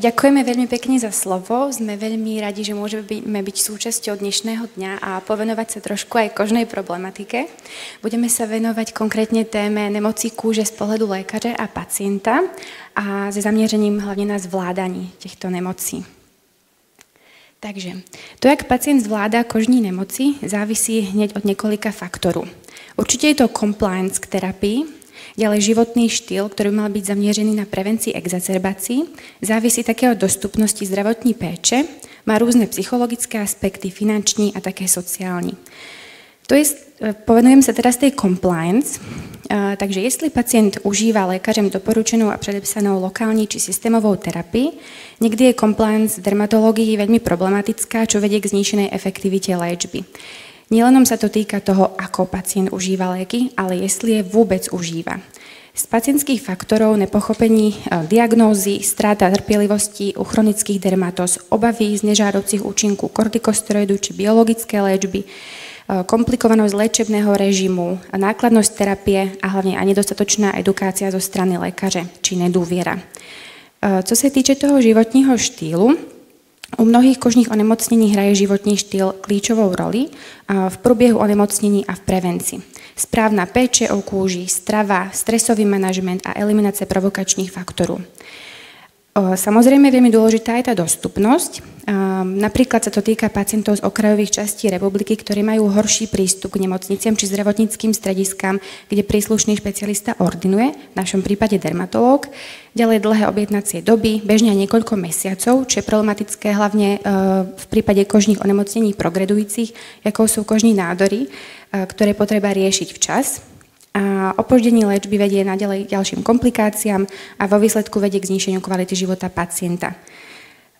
Ďakujeme veľmi pekne za slovo. Sme veľmi radi, že môžeme byť súčasťou dnešného dňa a povenovať sa trošku aj kožnej problematike. Budeme sa venovať konkrétne téme nemocí kúže z pohľadu lékaře a pacienta a se zamierením hlavne na zvládanie týchto nemocí. Takže, to, jak pacient zvládá kožní nemoci, závisí hneď od niekoľka faktorov. Určite je to compliance k terapii, ďalej životný štýl, ktorý mal byť zamierený na prevencii exacerbácií, závisí také od dostupnosti zdravotní péče, má rôzne psychologické aspekty, finanční a také sociální. Povenujem sa teraz tej compliance, takže jestli pacient užíva lékařem doporučenou a předepsanou lokální či systémovou terapii, niekdy je compliance v dermatológii veľmi problematická, čo vedie k zníženej efektivite léčby. Nielenom sa to týka toho, ako pacient užíva léky, ale jestli je vôbec užíva. Z pacientských faktorov nepochopení diagnózy, stráta trpělivosti u chronických dermatóz, obavy z nežádoucích účinků kortikosteroidu či biologické léčby, komplikovanosť léčebného režimu, nákladnosť terapie a hlavne aj nedostatočná edukácia zo strany lékaře či nedôviera. Co sa týče toho životního štýlu, u mnohých kožných onemocnení hraje životní štýl klíčovou roli v průběhu onemocnení a v prevencii. Správna péče o kůži, strava, stresový manažment a eliminace provokačných faktorů. Samozrejme, veľmi dôležitá je tá dostupnosť. Napríklad sa to týka pacientov z okrajových častí republiky, ktorí majú horší prístup k nemocniciam či zdravotníckým strediskám, kde príslušný špecialista ordinuje, v našom prípade dermatológ. Ďalej dlhé objednacie doby, bežne niekoľko mesiacov, čo je problematické hlavne v prípade kožných onemocnení progredujúcich, ako sú kožní nádory, ktoré potreba riešiť včas. A opoždenie liečby vedie naďalej ďalším komplikáciám a vo výsledku vedie k zníženiu kvality života pacienta.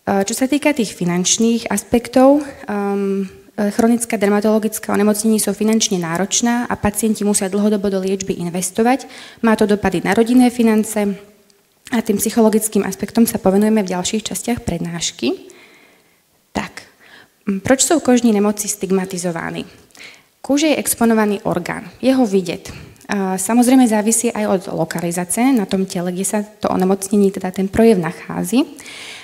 Čo sa týka tých finančných aspektov, chronická dermatologická onemocnení sú finančne náročná a pacienti musia dlhodobo do liečby investovať. Má to dopady na rodinné finance a tým psychologickým aspektom sa povenujeme v ďalších častiach prednášky. Tak, proč sú kožní nemoci stigmatizovaní? Kôža je exponovaný orgán, jeho vidieť. Samozrejme závisí aj od lokalizácie na tom tele, kde sa to onemocnení, teda ten projev nachází.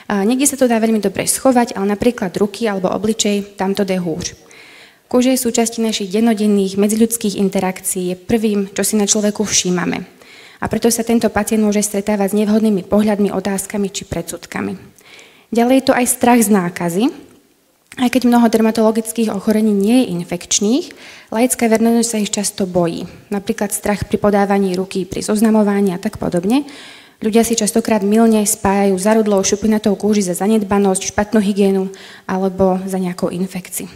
Niekde sa to dá veľmi dobre schovať, ale napríklad ruky alebo obličej, tam to jde húř. Kôža je súčasťou našich dennodenných medziľudských interakcií, je prvým, čo si na človeku všímame. A preto sa tento pacient môže stretávať s nevhodnými pohľadmi, otázkami či predsudkami. Ďalej je to aj strach z nákazy. Aj keď mnoho dermatologických ochorení nie je infekčných, laická verejnosť sa ich často bojí. Napríklad strach pri podávaní ruky, pri zoznamovaní a tak podobne. Ľudia si častokrát mylne spájajú zarudlou šupinatou kúži za zanedbanosť, špatnú hygienu alebo za nejakou infekciu.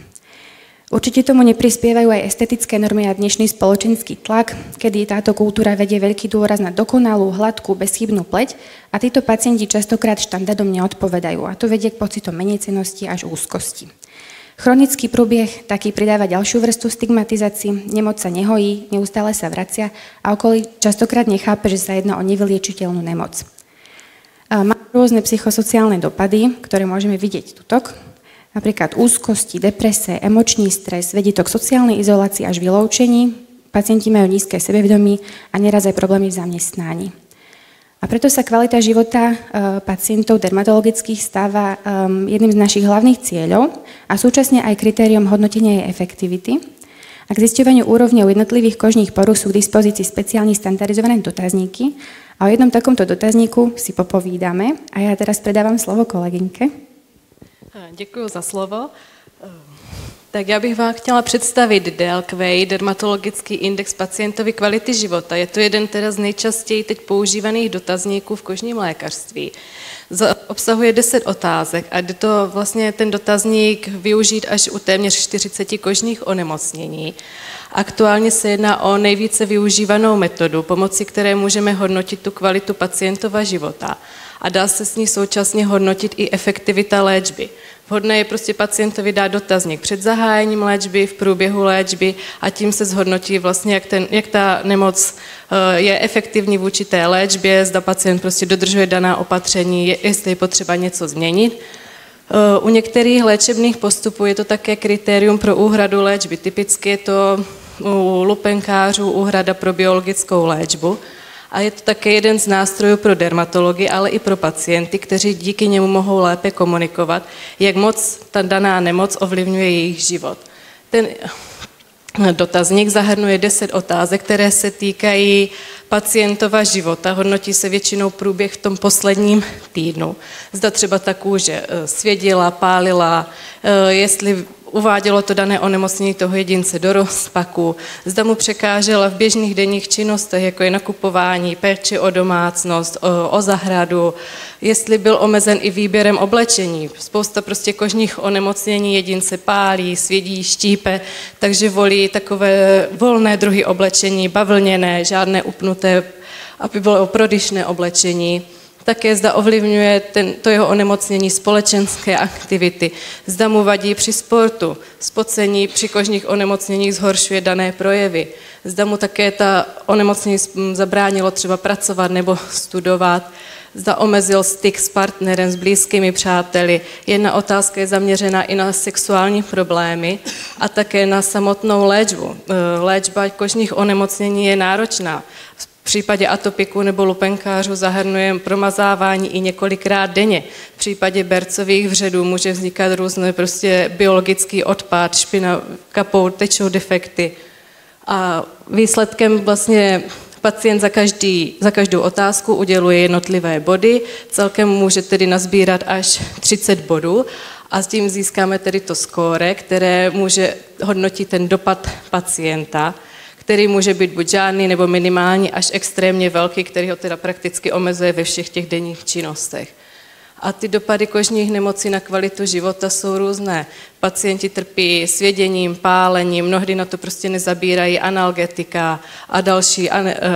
Určite tomu neprispievajú aj estetické normy a dnešný spoločenský tlak, kedy táto kultúra vedie veľký dôraz na dokonalú, hladkú, bezchybnú pleť a títo pacienti častokrát štandardom neodpovedajú a to vedie k pocitom menejcennosti až úzkosti. Chronický prúbieh taký pridáva ďalšiu vrstvu stigmatizácii, nemoc sa nehojí, neustále sa vracia a okolí častokrát nechápe, že sa jedná o nevyliečiteľnú nemoc. Má rôzne psychosociálne dopady, ktoré môžeme vidieť tutok. Napríklad úzkosti, depresie, emočný stres, vedie to k sociálnej izolácii až vyloučení, pacienti majú nízke sebevedomie a neraz aj problémy v zamestnaní. A preto sa kvalita života pacientov dermatologických stáva jedným z našich hlavných cieľov a súčasne aj kritériom hodnotenia jej efektivity. A k zisťovaniu úrovňou jednotlivých kožných porúch sú k dispozícii speciálne standardizované dotazníky a o jednom takomto dotazníku si popovídame a ja teraz predávam slovo kolegynke. Děkuji za slovo. Tak já bych vám chtěla představit DLQI, dermatologický index pacientovy kvality života. Je to jeden teda z nejčastěji teď používaných dotazníků v kožním lékařství. Obsahuje 10 otázek a jde to vlastně ten dotazník využít až u téměř 40 kožních onemocnění. Aktuálně se jedná o nejvíce využívanou metodu, pomocí které můžeme hodnotit tu kvalitu pacientova života. A dá se s ní současně hodnotit i efektivita léčby. Vhodné je prostě pacientovi dát dotazník před zahájením léčby, v průběhu léčby a tím se zhodnotí vlastně, jak ta nemoc je efektivní vůči té léčbě, zda pacient prostě dodržuje daná opatření, jestli je potřeba něco změnit. U některých léčebných postupů je to také kritérium pro úhradu léčby. Typicky je to u lupenkářů úhrada pro biologickou léčbu. A je to také jeden z nástrojů pro dermatology, ale i pro pacienty, kteří díky němu mohou lépe komunikovat, jak moc ta daná nemoc ovlivňuje jejich život. Ten dotazník zahrnuje 10 otázek, které se týkají pacientova života. Hodnotí se většinou průběh v tom posledním týdnu. Zda třeba ta kůže svědila, pálila, jestli uvádělo to dané onemocnění toho jedince do rozpaku, zda mu překážela v běžných denních činnostech, jako je nakupování, péči o domácnost, o zahradu, jestli byl omezen i výběrem oblečení. Spousta prostě kožních onemocnění jedince pálí, svědí, štípe, takže volí takové volné druhy oblečení, bavlněné, žádné upnuté, aby bylo prodyšné oblečení. Také zda ovlivňuje to jeho onemocnění společenské aktivity, zda mu vadí při sportu, spocení při kožních onemocněních zhoršuje dané projevy, zda mu také ta onemocnění zabránilo třeba pracovat nebo studovat, zda omezil styk s partnerem, s blízkými přáteli. Jedna otázka je zaměřená i na sexuální problémy a také na samotnou léčbu. Léčba kožních onemocnění je náročná. V případě atopiku nebo lupenkářů zahrnuje promazávání i několikrát denně. V případě bercových vředů může vznikat různé prostě biologický odpad, špina kapou, tečou defekty. A výsledkem vlastně pacient za každou otázku uděluje jednotlivé body, celkem může tedy nazbírat až 30 bodů a s tím získáme tedy to skóre, které může hodnotit ten dopad pacienta, který může být buď žádný nebo minimální až extrémně velký, který ho teda prakticky omezuje ve všech těch denních činnostech. A ty dopady kožních nemocí na kvalitu života jsou různé. Pacienti trpí svěděním, pálením, mnohdy na to prostě nezabírají analgetika a další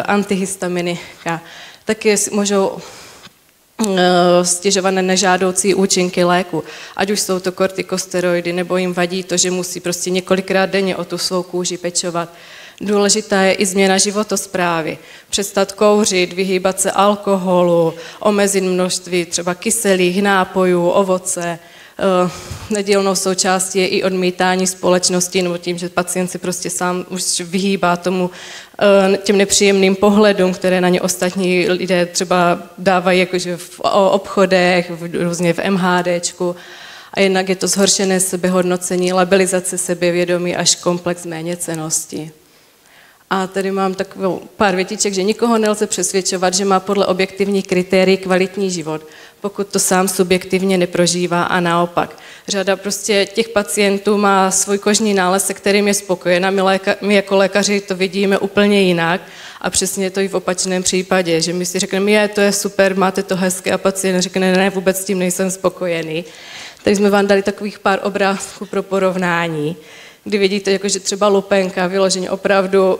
antihistaminika. Taky můžou stěžované nežádoucí účinky léku. Ať už jsou to kortikosteroidy, nebo jim vadí to, že musí prostě několikrát denně o tu svou kůži pečovat. Důležitá je i změna životosprávy. Přestat kouřit, vyhýbat se alkoholu, omezit množství třeba kyselých nápojů, ovoce. Nedílnou součástí je i odmítání společnosti, nebo tím, že pacient si prostě sám už vyhýbá těm nepříjemným pohledům, které na ně ostatní lidé třeba dávají jakože v obchodech, různě v MHDčku. A jednak je to zhoršené sebehodnocení, labilizace sebevědomí až komplex méněcennosti. A tady mám takovou pár větiček, že nikoho nelze přesvědčovat, že má podle objektivních kritérií kvalitní život, pokud to sám subjektivně neprožívá a naopak. Řada prostě těch pacientů má svůj kožní nález, se kterým je spokojená. My jako lékaři to vidíme úplně jinak a přesně je to i v opačném případě, že my si řekneme, to je super, máte to hezké a pacient řekne, ne, vůbec s tím nejsem spokojený. Tady jsme vám dali takových pár obrázků pro porovnání, kdy vidíte, jakože třeba lupenka, vyloženě opravdu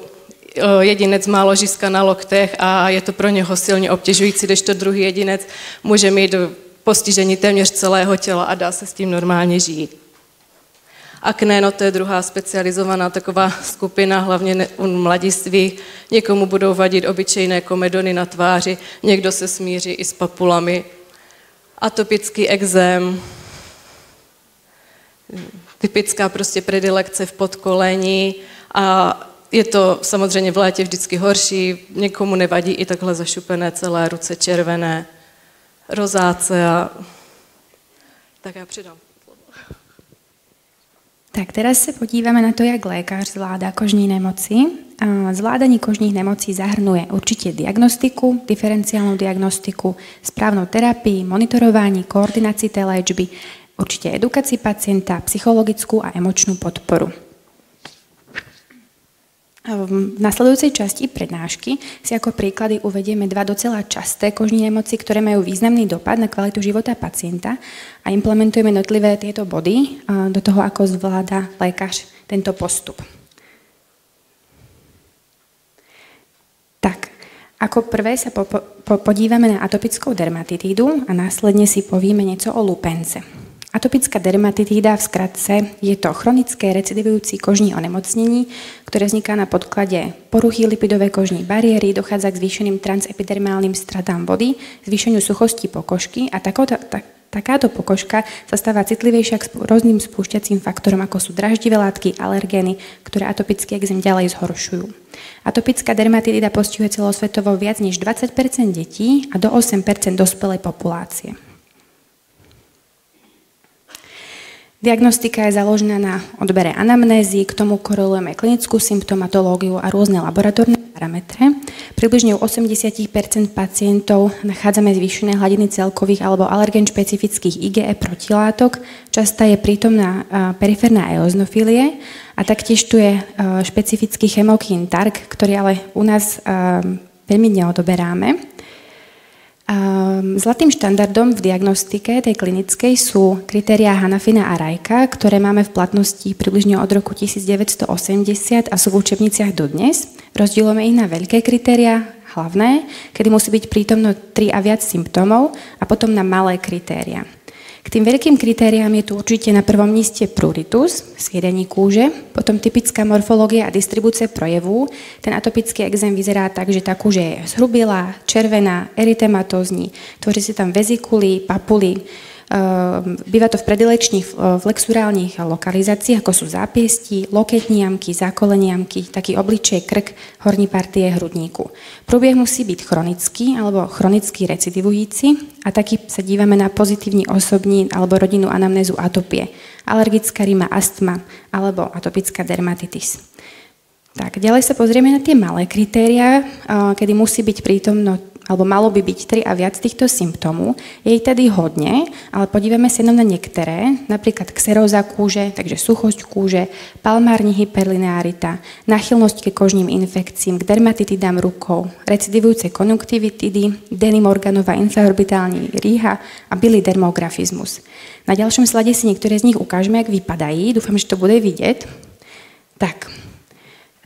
jedinec má ložiska na loktech a je to pro něho silně obtěžující, kdežto druhý jedinec může mít postižení téměř celého těla a dá se s tím normálně žít. Akné, to je druhá specializovaná taková skupina, hlavně u mladistvých. Někomu budou vadit obyčejné komedony na tváři, někdo se smíří i s papulami. Atopický ekzém, typická prostě predilekce v podkolení a je to samozřejmě v létě vždycky horší, někomu nevadí i takhle zašupené celé ruce červené, rozáce a tak já přidám. Tak teraz sa podívame na to, jak lékař zvláda kožní nemoci. Zvládanie kožních nemocí zahrnuje určite diagnostiku, diferenciálnu diagnostiku, správnu terapii, monitorovanie, koordinácii tej léčby, určite edukácii pacienta, psychologickú a emočnú podporu. V nasledujúcej časti prednášky si ako príklady uvedieme 2 docela časté kožní nemoci, ktoré majú významný dopad na kvalitu života pacienta a implementujeme jednotlivé tieto body do toho, ako zvláda lékař tento postup. Tak, ako prvé sa podívame na atopickou dermatitídu a následne si povieme niečo o lupence. Atopická dermatitída v skratce je to chronické recidivujúci kožní onemocnení, ktoré vzniká na podklade poruchy lipidovej kožní bariéry, dochádza k zvýšeným transepidermálnym stratám vody, zvýšeniu suchosti pokožky a Takáto pokožka sa stáva citlivejšia k rôznym spúšťacím faktorom, ako sú draždivé látky, alergény, ktoré atopický ekzém ďalej zhoršujú. Atopická dermatitida postihuje celosvetovo viac než 20% detí a do 8% dospelej populácie. Diagnostika je založená na odbere anamnézy, k tomu korelujeme klinickú symptomatológiu a rôzne laboratórne parametre. Približne u 80% pacientov nachádzame zvýšené hladiny celkových alebo alergén špecifických IgE protilátok. Častá je prítomná periférna eozinofílie a taktiež tu je špecifický chemokín TARC, ktorý ale u nás veľmi neodoberáme. Zlatým štandardom v diagnostike tej klinickej sú kritériá Hanafina a Rajka, ktoré máme v platnosti približne od roku 1980 a sú v učebniciach dodnes. Rozdielujeme ich na veľké kritériá, hlavné, kedy musí byť prítomno 3 a viac symptómov, a potom na malé kritériá. K tým veľkým kritériám je tu určite na prvom mieste pruritus, sviedenie kôže, potom typická morfológia a distribúcia projevu. Ten atopický ekzém vyzerá tak, že tá kôža je zhrubilá, červená, erytematózní, tvorí si tam vezikuly, papuly. Býva to v predilečných flexurálnych lokalizáciách, ako sú zápiesti, loketní jamky, zákolení jamky, taký obličej, krk, horní partie hrudníku. Prúbieh musí byť chronický alebo chronický recidivujúci a taký sa dívame na pozitívny osobní alebo rodinnú anamnézu atopie, alergická rýma, astma alebo atopická dermatitis. Tak, ďalej sa pozrieme na tie malé kritériá, kedy musí byť prítomno alebo malo by byť 3 a viac týchto symptómov. Je ich tedy hodne, ale podívame sa jenom na niektoré, napríklad xeróza kôže, takže suchosť kôže, palmární hyperlinearita, náchylnosť ke kožným infekciám, k dermatitidám rukou, recidivujúce konjunktivitidy, denimorganová infraorbitální rýha a bilidermografizmus. Na ďalšom slade si niektoré z nich ukážeme, jak vypadajú. Dúfam, že to bude vidieť. Tak.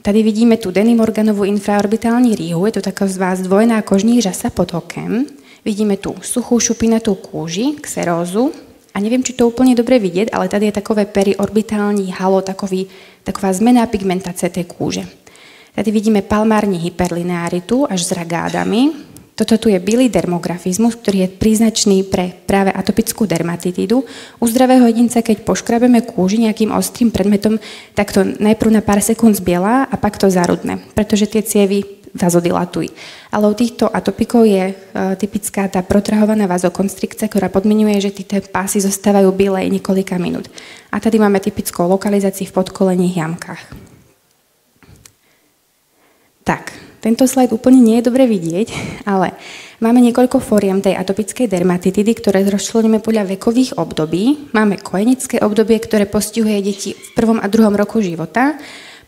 Tady vidíme tu denimorganovú infraorbitální rýhu, je to taká zdvojená kožní řasa pod okem. Vidíme tu suchú šupinatú kůži, xerózu. A neviem, či to úplne dobre vidieť, ale tady je takové periorbitální halo, taková zmena pigmentace tej kůže. Tady vidíme palmární hyperlinearitu až s ragádami. Toto tu je bilidermografizmus, ktorý je príznačný pre práve atopickú dermatitidu. U zdravého jedinca, keď poškrabeme kôži nejakým ostrým predmetom, tak to najprv na pár sekúnd zbiela a pak to zarudne, pretože tie cievy vazodilatujú. Ale u týchto atopikov je typická tá protrahovaná vazokonstrikcia, ktorá podmiňuje, že tie pásy zostávajú biele niekoľka minút. A tady máme typickú lokalizáciu v podkolenných jamkách. Tak. Tento slajd úplne nie je dobre vidieť, ale máme niekoľko fóriem tej atopickej dermatitidy, ktoré rozčleníme podľa vekových období. Máme kojenecké obdobie, ktoré postihuje deti v 1. a 2. roku života.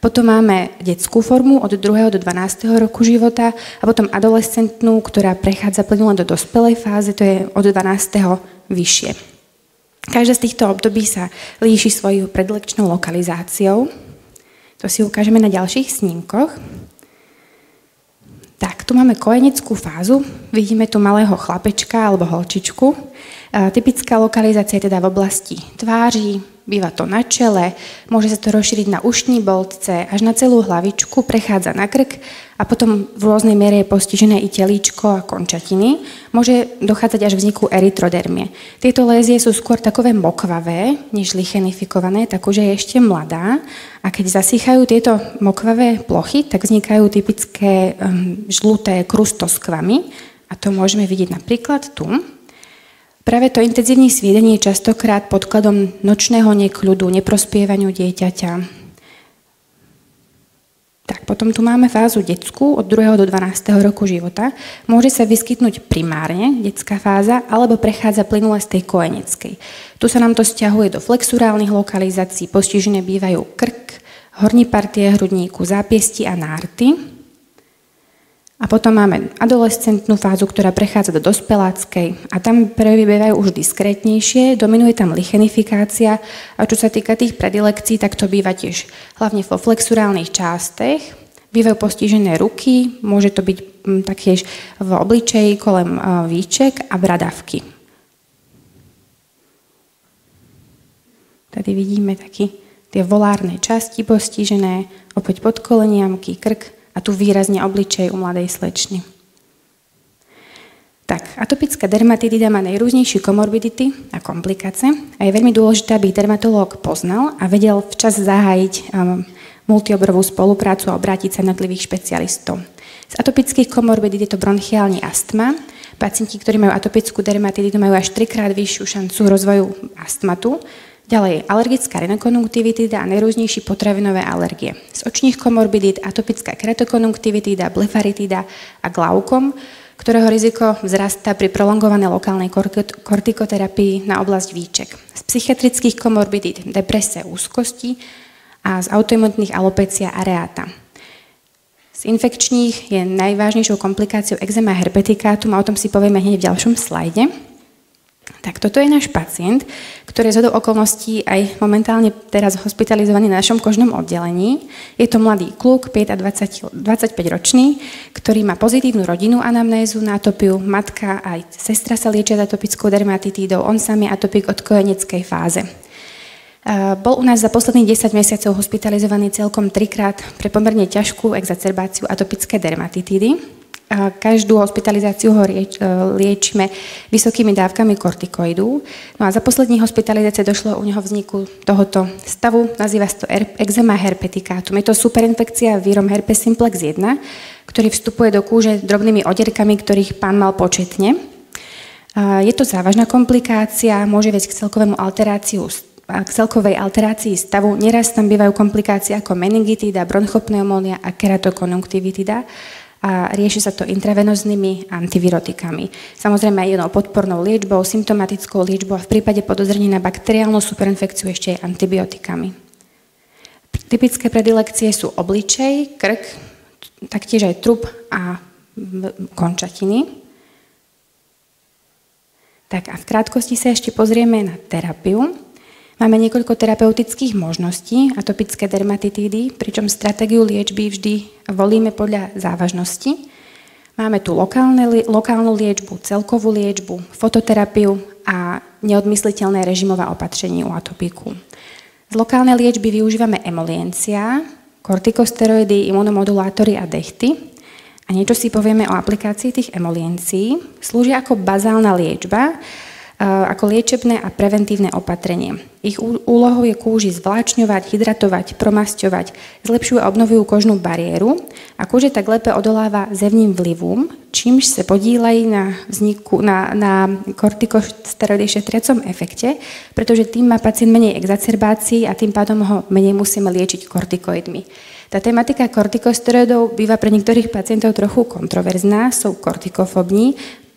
Potom máme detskú formu od 2. do 12. roku života a potom adolescentnú, ktorá prechádza plynule do dospelej fáze, to je od 12. vyššie. Každé z týchto období sa líši svojou predilekčnou lokalizáciou. To si ukážeme na ďalších snímkoch. Tak, tu máme kojeneckú fázu, vidíme tu malého chlapečka alebo holčičku. Typická lokalizácia je teda v oblasti tváří, býva to na čele, môže sa to rozšíriť na ušní boltce, až na celú hlavičku, prechádza na krk a potom v rôznej miere je postižené i telíčko a končatiny. Môže dochádzať až vzniku erytrodermie. Tieto lézie sú skôr takové mokvavé, než lichenifikované, tá koža je ešte mladá a keď zasychajú tieto mokvavé plochy, tak vznikajú typické žluté krustoskvamy a to môžeme vidieť napríklad tu. Práve to intenzívne sviedenie je častokrát podkladom nočného nekľudu, neprospievaniu dieťaťa. Tak, potom tu máme fázu detskú od 2. do 12. roku života. Môže sa vyskytnúť primárne detská fáza, alebo prechádza plynule z tej kojeneckej. Tu sa nám to sťahuje do flexurálnych lokalizácií, postižené bývajú krk, horní partie hrudníku, zápiesti a nárty. A potom máme adolescentnú fázu, ktorá prechádza do dospeláckej a tam prebiehajú už diskrétnejšie, dominuje tam lichenifikácia a čo sa týka tých predilekcií, tak to býva tiež hlavne vo flexurálnych částech. Bývajú postižené ruky, môže to byť taktiež v obličeji, kolem víček a bradavky. Tady vidíme tie volárne časti postižené, opäť podkoleniamky, krk, a tu výrazne obličej u mladej slečny. Tak, atopická dermatitida má najrôznejšie komorbidity a komplikácie a je veľmi dôležité, aby dermatológ poznal a vedel včas zahájiť multiobrovú spoluprácu a obrátiť sa na jednotlivých špecialistov. Z atopických komorbidít je to bronchiálna astma. Pacienti, ktorí majú atopickú dermatitidu, majú až 3-krát vyššiu šancu rozvoju astmatu. Ďalej, alergická rinokonjunktivitída a najrôznejšie potravinové alergie. Z očných komorbidít atopická keratokonjunktivitída, blefaritída a glaukom, ktorého riziko vzrastá pri prolongovanej lokálnej kortikoterapii na oblasť víček. Z psychiatrických komorbidít depresie, úzkosti a z autoimunitných alopécia areata. Z infekčných je najvážnejšou komplikáciou ekzéma herpetikátum a o tom si povieme hneď v ďalšom slajde. Tak toto je náš pacient, ktorý je zhodou okolností aj momentálne teraz hospitalizovaný na našom kožnom oddelení. Je to mladý kluk, 25 ročný, ktorý má pozitívnu rodinnú anamnézu na atopiu. Matka aj sestra sa liečia s atopickou dermatitídou, on sám je atopik od kojeneckej fáze. Bol u nás za posledných 10 mesiacov hospitalizovaný celkom 3-krát pre pomerne ťažkú exacerbáciu atopické dermatitídy. Každú hospitalizáciu ho liečíme vysokými dávkami kortikoidů. No a za poslední hospitalizácie došlo u neho vzniku tohoto stavu, nazýva sa to ekzéma herpetikátum. Je to superinfekcia vírom herpes simplex 1, ktorý vstupuje do kôže drobnými odierkami, ktorých pán mal početne. Je to závažná komplikácia, môže viesť k celkovej alterácii stavu. Neraz tam bývajú komplikácie ako meningitída, bronchopneumónia a keratokonjunktivitída a rieši sa to intravenoznými antivirotikami. Samozrejme aj jednou podpornou liečbou, symptomatickou liečbou a v prípade podozrenia na bakteriálnu superinfekciu ešte aj antibiotikami. Typické predilekcie sú obličej, krk, taktiež aj trup a končatiny. Tak a v krátkosti sa ešte pozrieme na terapiu. Máme niekoľko terapeutických možností atopické dermatitídy, pričom stratégiu liečby vždy volíme podľa závažnosti. Máme tu lokálnu liečbu, celkovú liečbu, fototerapiu a neodmysliteľné režimové opatrenie u atopiku. Z lokálnej liečby využívame emoliencia, kortikosteroidy, imunomodulátory a dechty. A niečo si povieme o aplikácii tých emoliencií. Slúžia ako bazálna liečba, ako liečebné a preventívne opatrenie. Ich úlohou je kôži zvláčňovať, hydratovať, promasťovať, zlepšujú a obnovujú kožnú bariéru a kôže tak lépe odoláva zevným vlivom, čímž sa podílejí na vzniku na kortikosteroidy šetriacom efekte, pretože tým má pacient menej exacerbácií a tým pádom ho menej musíme liečiť kortikoidmi. Tá tematika kortikosteroidov býva pre niektorých pacientov trochu kontroverzná, sú kortikofobní,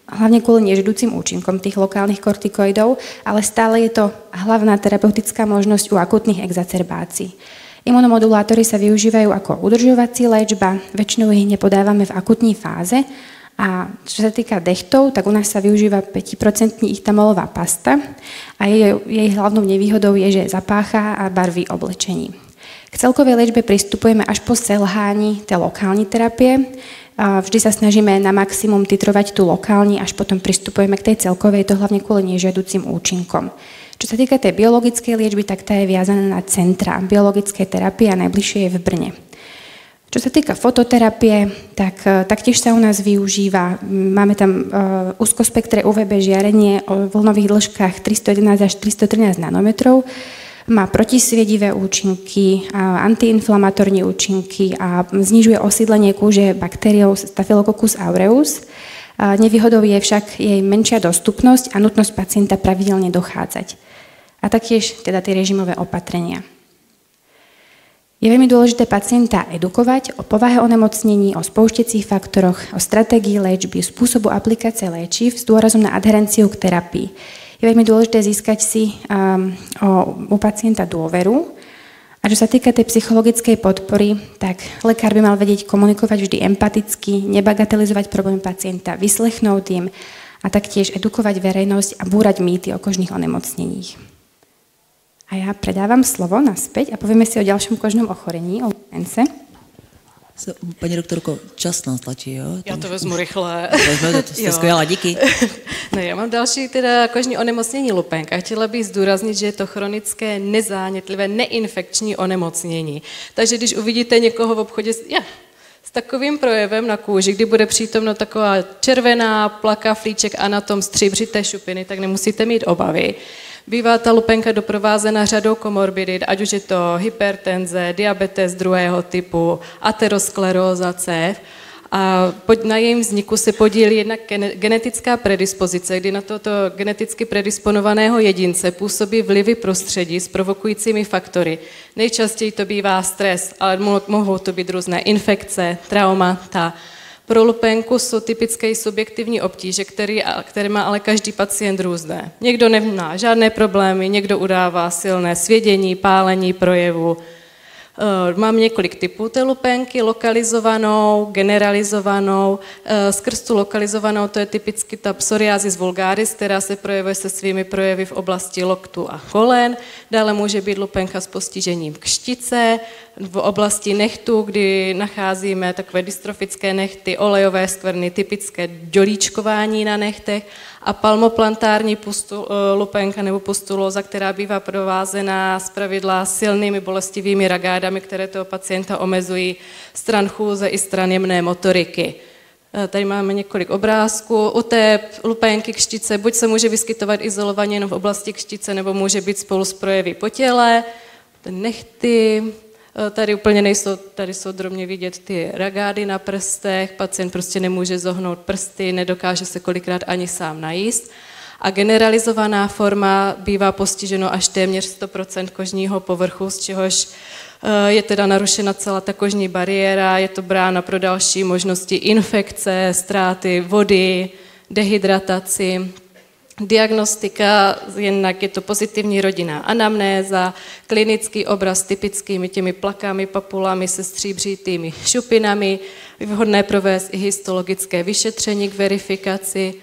hlavne kvôli nežiducím účinkom tých lokálnych kortikoidov, ale stále je to hlavná terapeutická možnosť u akutných exacerbácií. Imunomodulátory sa využívajú ako udržovací liečba, väčšinou ich nepodávame v akutní fáze a čo sa týka dechtov, tak u nás sa využíva 5% ihtamolová pasta a jej hlavnou nevýhodou je, že zapácha a barví oblečení. K celkovej liečbe pristupujeme až po selhání tej lokálnej terapie. Vždy sa snažíme na maximum titrovať tu lokálne, až potom pristupujeme k tej celkovej, to hlavne kvôli nežiaducim účinkom. Čo sa týka tej biologickej liečby, tak tá je viazaná na centra biologickej terapie a najbližšie je v Brne. Čo sa týka fototerapie, tak taktiež sa u nás využíva, máme tam úzkospektré UVB žiarenie o vlnových dĺžkach 311 až 313 nanometrov, má protisviedivé účinky, antiinflamatórne účinky a znižuje osídlenie kôže baktériou Staphylococcus aureus. Nevýhodou je však jej menšia dostupnosť a nutnosť pacienta pravidelne dochádzať. A taktiež teda tie režimové opatrenia. Je veľmi dôležité pacienta edukovať o povahe onemocnení, o spoušťacích faktoroch, o stratégii liečby, spôsobu aplikácie liečiv s dôrazom na adherenciu k terapii. Je veľmi dôležité získať si u pacienta dôveru. A čo sa týka tej psychologickej podpory, tak lekár by mal vedieť komunikovať vždy empaticky, nebagatelizovať problém pacienta, vyslechnúť im a taktiež edukovať verejnosť a búrať mýty o kožných onemocneních. A ja predávam slovo naspäť a povieme si o ďalšom kožnom ochorení, o lupence. Pani doktorko, čas nás tlačí, jo? Já to vezmu rychle. To je skvělá, díky. No, já mám další teda kožní onemocnění lupenka. Chtěla bych zdůraznit, že je to chronické, nezánětlivé, neinfekční onemocnění. Takže když uvidíte někoho v obchodě, s takovým projevem na kůži, kdy bude přítomno taková červená plaka, flíček a na tom stříbřité šupiny, tak nemusíte mít obavy. Bývá ta lupenka doprovázena řadou komorbidit, ať už je to hypertenze, diabetes druhého typu, ateroskleróza cév. A na jejím vzniku se podílí jednak genetická predispozice, kdy na toto geneticky predisponovaného jedince působí vlivy prostředí s provokujícími faktory. Nejčastěji to bývá stres, ale mohou to být různé infekce, traumata. Pro lupenku jsou typické subjektivní obtíže, které má ale každý pacient různé. Někdo nemá žádné problémy, někdo udává silné svědění, pálení projevu. Mám několik typů té lupenky, lokalizovanou, generalizovanou. Skrz tu lokalizovanou to je typicky ta psoriasis vulgaris, která se projevuje se svými projevy v oblasti loktu a kolen. Dále může být lupenka s postižením kštice, v oblasti nechtu, kdy nacházíme takové dystrofické nechty, olejové skvrny, typické dělíčkování na nechtech a palmoplantární lupenka nebo pustulóza, která bývá provázená zpravidla silnými bolestivými ragádami, které toho pacienta omezují stran chůze i stran jemné motoriky. Tady máme několik obrázků. U té lupenky kštice buď se může vyskytovat izolovaně jenom v oblasti kštice, nebo může být spolu s projevy po těle, nechty. Tady úplně nejsou, tady jsou drobně vidět ty ragády na prstech, pacient prostě nemůže zohnout prsty, nedokáže se kolikrát ani sám najíst. A generalizovaná forma bývá postiženo až téměř 100% kožního povrchu, z čehož je teda narušena celá ta kožní bariéra, je to brána pro další možnosti infekce, ztráty vody, dehydrataci. Diagnostika, jednak je to pozitivní rodinná anamnéza, klinický obraz typickými těmi plakami, papulami se stříbřitými šupinami, vhodné provést i histologické vyšetření k verifikaci.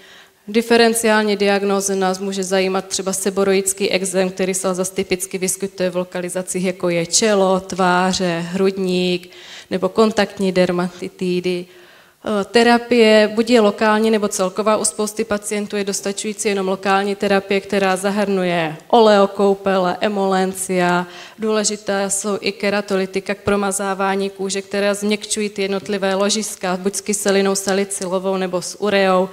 Diferenciální diagnóze nás může zajímat třeba seboroidský ekzém, který se zase typicky vyskytuje v lokalizacích, jako je čelo, tváře, hrudník nebo kontaktní dermatitidy. Terapie, buď je lokální nebo celková, u spousty pacientů je dostačující jenom lokální terapie, která zahrnuje oleokoupele, emolencia. Důležité jsou i keratolytika k promazávání kůže, které změkčují ty jednotlivé ložiska, buď s kyselinou salicylovou nebo s ureou.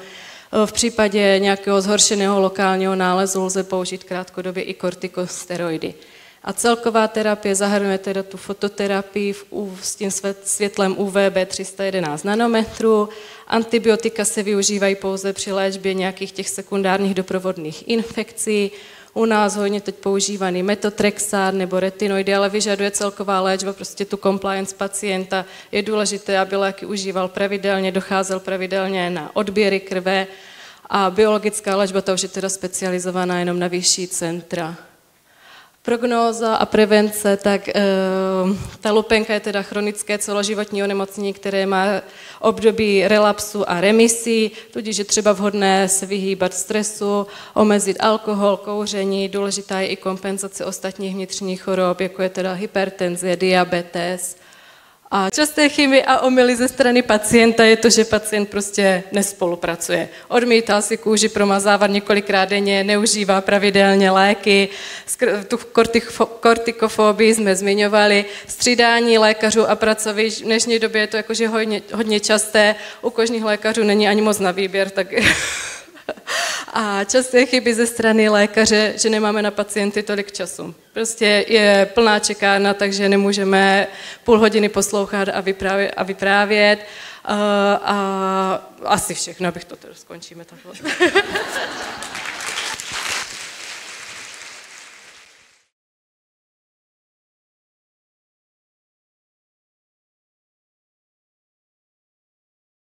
V případě nějakého zhoršeného lokálního nálezu lze použít krátkodobě i kortikosteroidy. A celková terapie zahrnuje teda tu fototerapii s tím světlem UVB 311 nanometrů. Antibiotika se využívají pouze při léčbě nějakých těch sekundárních doprovodných infekcí. U nás hodně teď používaný metotrexát nebo retinoidy, ale vyžaduje celková léčba, prostě tu compliance pacienta. Je důležité, aby léky užíval pravidelně, docházel pravidelně na odběry krve a biologická léčba, ta už je teda specializovaná jenom na vyšší centra. Prognóza a prevence, tak ta lupenka je teda chronické celoživotní onemocnění, které má období relapsu a remisí, tudíž je třeba vhodné se vyhýbat stresu, omezit alkohol, kouření, důležitá je i kompenzace ostatních vnitřních chorob, jako je teda hypertenze, diabetes. A časté chyby a omyly ze strany pacienta je to, že pacient prostě nespolupracuje. Odmítá si kůži promazávat několikrát denně, neužívá pravidelně léky, tu kortikofobii jsme zmiňovali, střídání lékařů a pracovišť. V dnešní době je to jakože hodně časté, u kožních lékařů není ani moc na výběr, tak a časté chyby ze strany lékaře, že nemáme na pacienty tolik času. Prostě je plná čekárna, takže nemůžeme půl hodiny poslouchat a vyprávět. A asi všechno, abych to teda skončíme takhle.